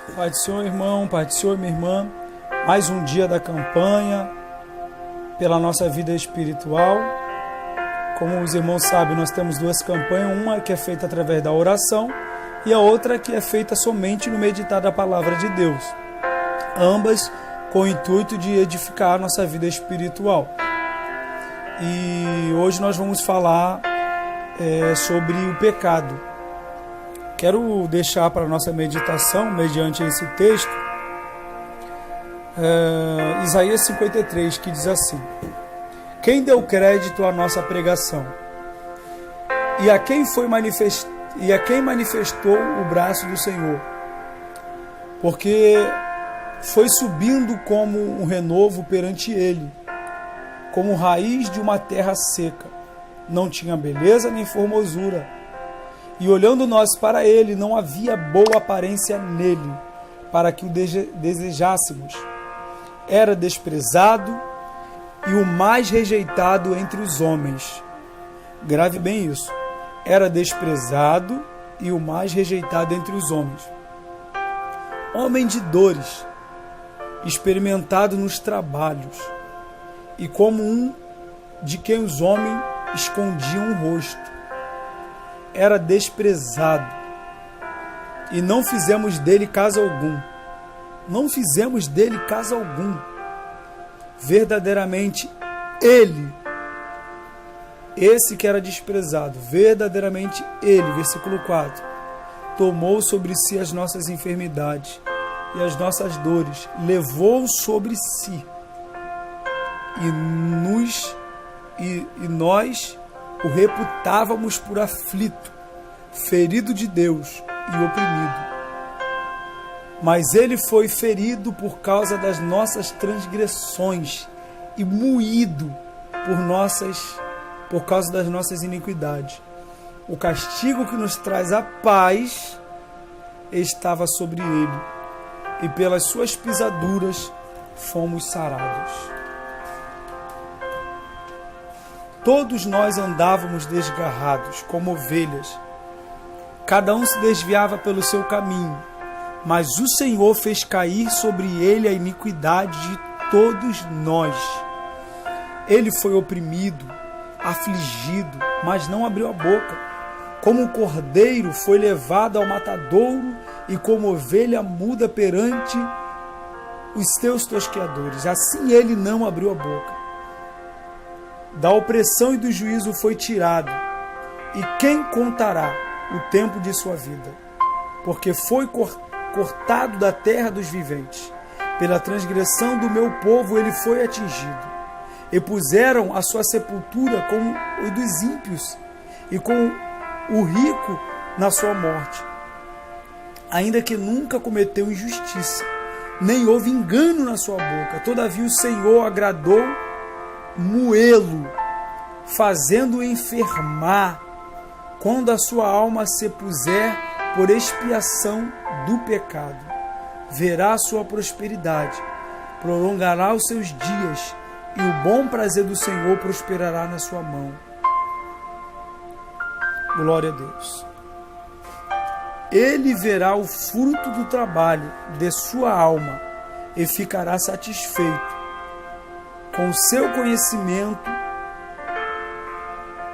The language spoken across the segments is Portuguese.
Pai do Senhor, irmão, Pai do Senhor, minha irmã, mais um dia da campanha pela nossa vida espiritual. Como os irmãos sabem, nós temos duas campanhas, uma que é feita através da oração e a outra que é feita somente no meditar da palavra de Deus. Ambas com o intuito de edificar a nossa vida espiritual. E hoje nós vamos falar sobre o pecado. Quero deixar para a nossa meditação, mediante esse texto, Isaías 53, que diz assim: quem deu crédito à nossa pregação? E a quem manifestou o braço do Senhor? Porque foi subindo como um renovo perante ele, como raiz de uma terra seca. Não tinha beleza nem formosura. E olhando nós para ele, não havia boa aparência nele, para que o desejássemos. Era desprezado e o mais rejeitado entre os homens. Grave bem isso. Era desprezado e o mais rejeitado entre os homens. Homem de dores, experimentado nos trabalhos, e como um de quem os homens escondiam o rosto. Era desprezado, e não fizemos dele caso algum. Não fizemos dele caso algum. Verdadeiramente ele, esse que era desprezado, verdadeiramente ele, versículo 4, tomou sobre si as nossas enfermidades e as nossas dores, levou sobre si, e nós o reputávamos por aflito, ferido de Deus e oprimido. Mas ele foi ferido por causa das nossas transgressões e moído por causa das nossas iniquidades. O castigo que nos traz a paz estava sobre ele, e pelas suas pisaduras fomos sarados. Todos nós andávamos desgarrados, como ovelhas. Cada um se desviava pelo seu caminho, mas o Senhor fez cair sobre ele a iniquidade de todos nós. Ele foi oprimido, afligido, mas não abriu a boca. Como um cordeiro foi levado ao matadouro, e como ovelha muda perante os teus tosqueadores, assim ele não abriu a boca. Da opressão e do juízo foi tirado, e quem contará o tempo de sua vida? Porque foi cortado da terra dos viventes. Pela transgressão do meu povo ele foi atingido. E puseram a sua sepultura com o dos ímpios, e com o rico na sua morte. Ainda que nunca cometeu injustiça, nem houve engano na sua boca, todavia o Senhor agradou moê-lo, fazendo-o enfermar, quando a sua alma se puser por expiação do pecado. Verá a sua prosperidade, prolongará os seus dias, e o bom prazer do Senhor prosperará na sua mão. Glória a Deus. Ele verá o fruto do trabalho de sua alma e ficará satisfeito. Com o seu conhecimento,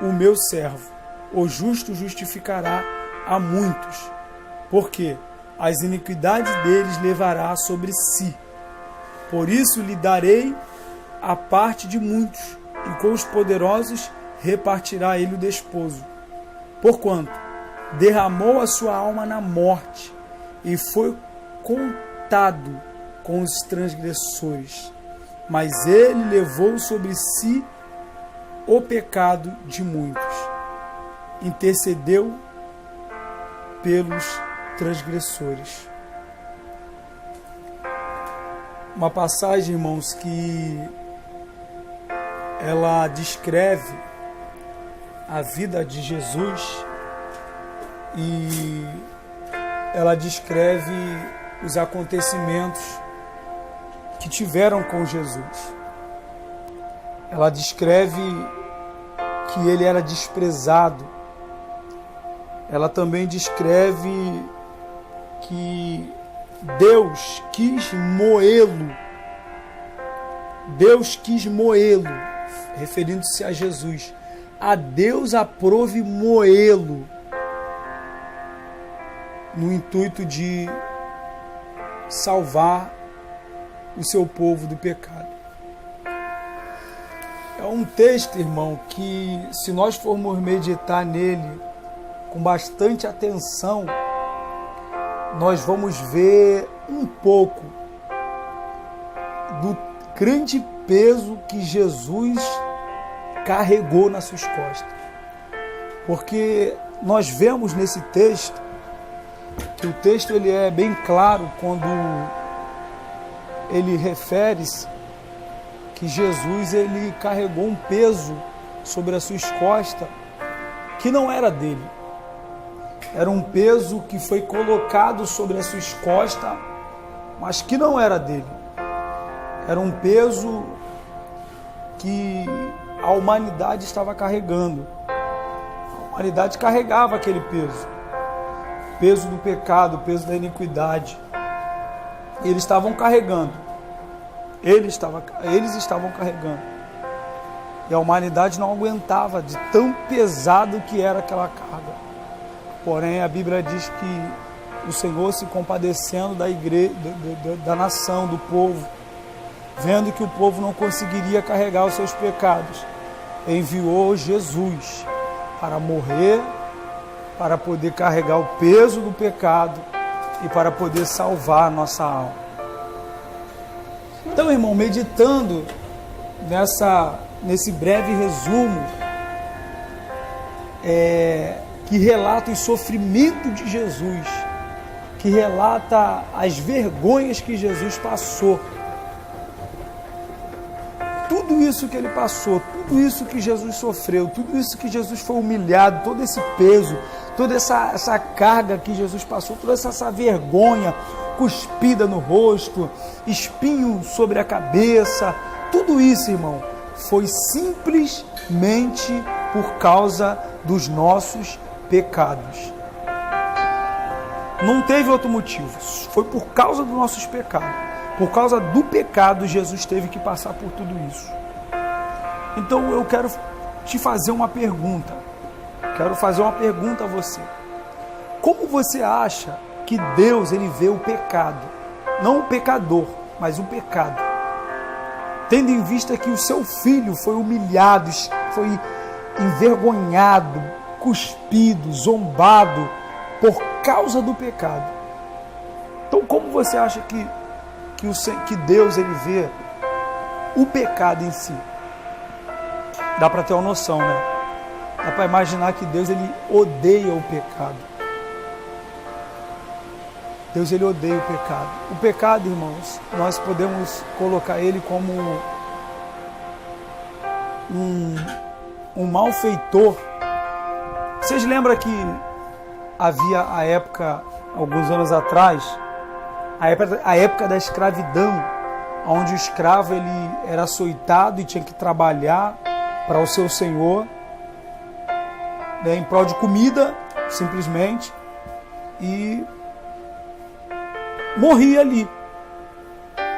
o meu servo, o justo, justificará a muitos, porque as iniquidades deles levará sobre si. Por isso lhe darei a parte de muitos, e com os poderosos repartirá ele o desposo. Porquanto derramou a sua alma na morte, e foi contado com os transgressores. Mas ele levou sobre si o pecado de muitos, intercedeu pelos transgressores. Uma passagem, irmãos, que ela descreve a vida de Jesus, e ela descreve os acontecimentos que tiveram com Jesus. Ela descreve que ele era desprezado. Ela também descreve que Deus quis moê-lo. Deus quis moê-lo, referindo-se a Jesus. A Deus aprove moê-lo, no intuito de salvar o seu povo do pecado. É um texto, irmão, que se nós formos meditar nele com bastante atenção, nós vamos ver um pouco do grande peso que Jesus carregou nas suas costas. Porque nós vemos nesse texto, que o texto ele é bem claro quando ele refere-se que Jesus ele carregou um peso sobre as suas costas que não era dele. Era um peso que foi colocado sobre as suas costas, mas que não era dele. Era um peso que a humanidade estava carregando. A humanidade carregava aquele peso. O peso do pecado, o peso da iniquidade. Eles estavam carregando. Eles estavam carregando. E a humanidade não aguentava de tão pesado que era aquela carga. Porém, a Bíblia diz que o Senhor, se compadecendo da igreja, da nação, do povo, vendo que o povo não conseguiria carregar os seus pecados, enviou Jesus para morrer, para poder carregar o peso do pecado e para poder salvar a nossa alma. Então, irmão, meditando nesse breve resumo que relata o sofrimento de Jesus, que relata as vergonhas que Jesus passou, tudo isso que ele passou, tudo isso que Jesus sofreu, tudo isso que Jesus foi humilhado, todo esse peso, toda essa carga que Jesus passou, toda essa vergonha, cuspida no rosto, espinho sobre a cabeça, tudo isso, irmão, foi simplesmente por causa dos nossos pecados. Não teve outro motivo, foi por causa dos nossos pecados. Por causa do pecado, Jesus teve que passar por tudo isso. Então eu quero te fazer uma pergunta. Quero fazer uma pergunta a você. Como você acha que Deus ele vê o pecado? Não o pecador, mas o pecado. Tendo em vista que o seu filho foi humilhado, foi envergonhado, cuspido, zombado por causa do pecado. Então como você acha que Deus ele vê o pecado em si? Dá para ter uma noção, né? Dá para imaginar que Deus ele odeia o pecado. Deus ele odeia o pecado. O pecado, irmãos, nós podemos colocar ele como um malfeitor. Vocês lembram que havia a época, alguns anos atrás, a época da escravidão, onde o escravo ele era açoitado e tinha que trabalhar para o seu senhor, né, em prol de comida, simplesmente, e morria ali.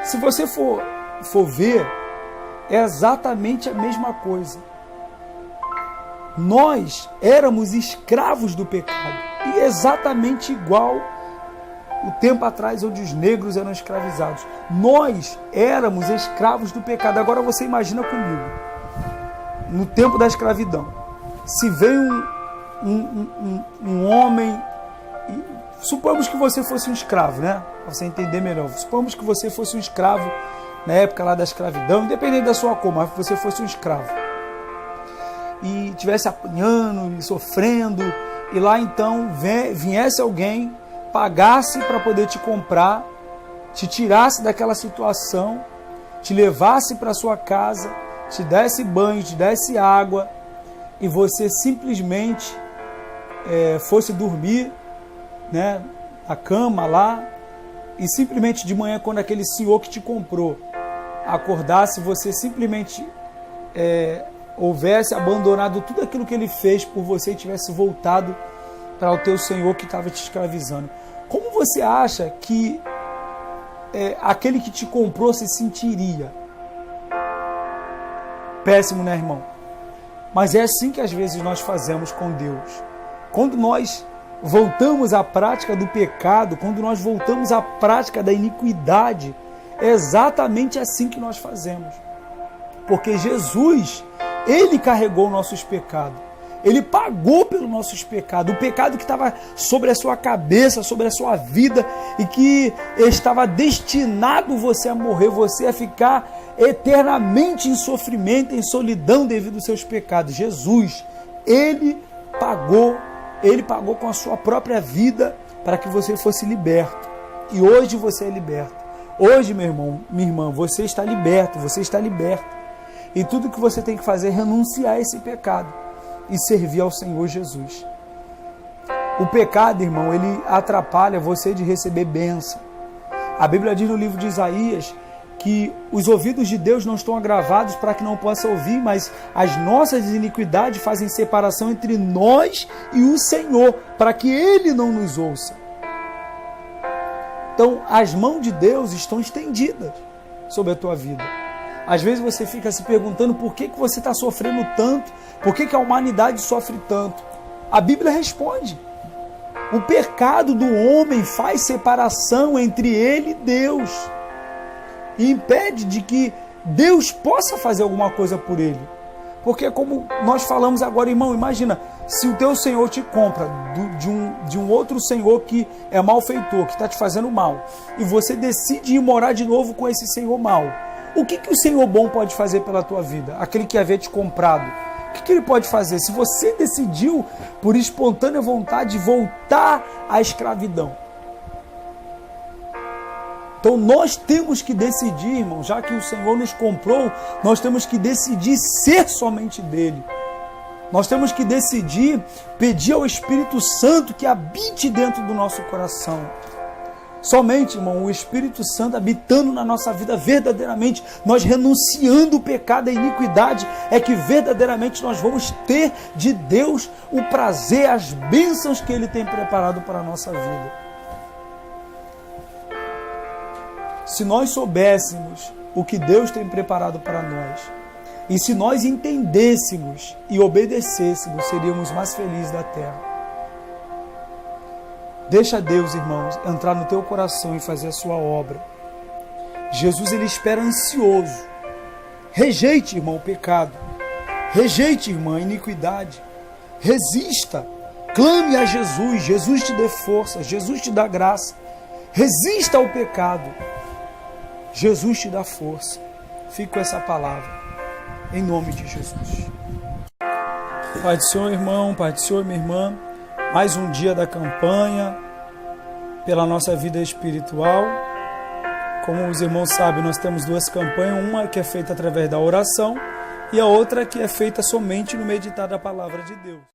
Se você for ver, é exatamente a mesma coisa. Nós éramos escravos do pecado, e exatamente igual o tempo atrás onde os negros eram escravizados. Nós éramos escravos do pecado. Agora você imagina comigo, no tempo da escravidão, se vem um homem, supomos que você fosse um escravo, né? Para você entender melhor, supomos que você fosse um escravo na época lá da escravidão, independente da sua cor, mas você fosse um escravo e estivesse apanhando e sofrendo, e lá então viesse alguém, pagasse para poder te comprar, te tirasse daquela situação, te levasse para sua casa, te desse banho, te desse água, e você simplesmente fosse dormir, né, na cama lá, e simplesmente de manhã, quando aquele senhor que te comprou acordasse, você simplesmente houvesse abandonado tudo aquilo que ele fez por você e tivesse voltado para o teu senhor que estava te escravizando. Como você acha que aquele que te comprou se sentiria? Péssimo, né, irmão? Mas é assim que às vezes nós fazemos com Deus. Quando nós voltamos à prática do pecado, quando nós voltamos à prática da iniquidade, é exatamente assim que nós fazemos. Porque Jesus, Ele carregou nossos pecados. Ele pagou pelos nossos pecados. O pecado que estava sobre a sua cabeça, sobre a sua vida, e que estava destinado você a morrer, você a ficar eternamente em sofrimento, em solidão devido aos seus pecados. Jesus, Ele pagou com a sua própria vida para que você fosse liberto. E hoje você é liberto. Hoje, meu irmão, minha irmã, você está liberto, você está liberto. E tudo que você tem que fazer é renunciar a esse pecado e servir ao Senhor Jesus. O pecado, irmão, ele atrapalha você de receber bênção. A Bíblia diz no livro de Isaías que os ouvidos de Deus não estão agravados para que não possa ouvir, mas as nossas iniquidades fazem separação entre nós e o Senhor, para que Ele não nos ouça. Então, as mãos de Deus estão estendidas sobre a tua vida. Às vezes você fica se perguntando por que você está sofrendo tanto, por que a humanidade sofre tanto. A Bíblia responde. O pecado do homem faz separação entre ele e Deus e impede de que Deus possa fazer alguma coisa por ele. Porque como nós falamos agora, irmão, imagina, se o teu Senhor te compra de um outro Senhor que é malfeitor, que está te fazendo mal, e você decide ir morar de novo com esse Senhor mal, o que o Senhor bom pode fazer pela tua vida? Aquele que havia te comprado, o que Ele pode fazer? Se você decidiu, por espontânea vontade, voltar à escravidão. Então nós temos que decidir, irmão, já que o Senhor nos comprou, nós temos que decidir ser somente dEle. Nós temos que decidir, pedir ao Espírito Santo que habite dentro do nosso coração. Somente, irmão, o Espírito Santo habitando na nossa vida verdadeiramente, nós renunciando o pecado e a iniquidade, é que verdadeiramente nós vamos ter de Deus o prazer, as bênçãos que Ele tem preparado para a nossa vida. Se nós soubéssemos o que Deus tem preparado para nós, e se nós entendêssemos e obedecêssemos, seríamos mais felizes da terra. Deixa Deus, irmãos, entrar no teu coração e fazer a sua obra. Jesus, Ele espera ansioso. Rejeite, irmão, o pecado. Rejeite, irmã, a iniquidade. Resista. Clame a Jesus. Jesus te dê força. Jesus te dá graça. Resista ao pecado. Jesus te dá força. Fique com essa palavra. Em nome de Jesus. Pai do Senhor, irmão. Pai do Senhor, minha irmã. Mais um dia da campanha pela nossa vida espiritual. Como os irmãos sabem, nós temos duas campanhas, uma que é feita através da oração e a outra que é feita somente no meditar da palavra de Deus.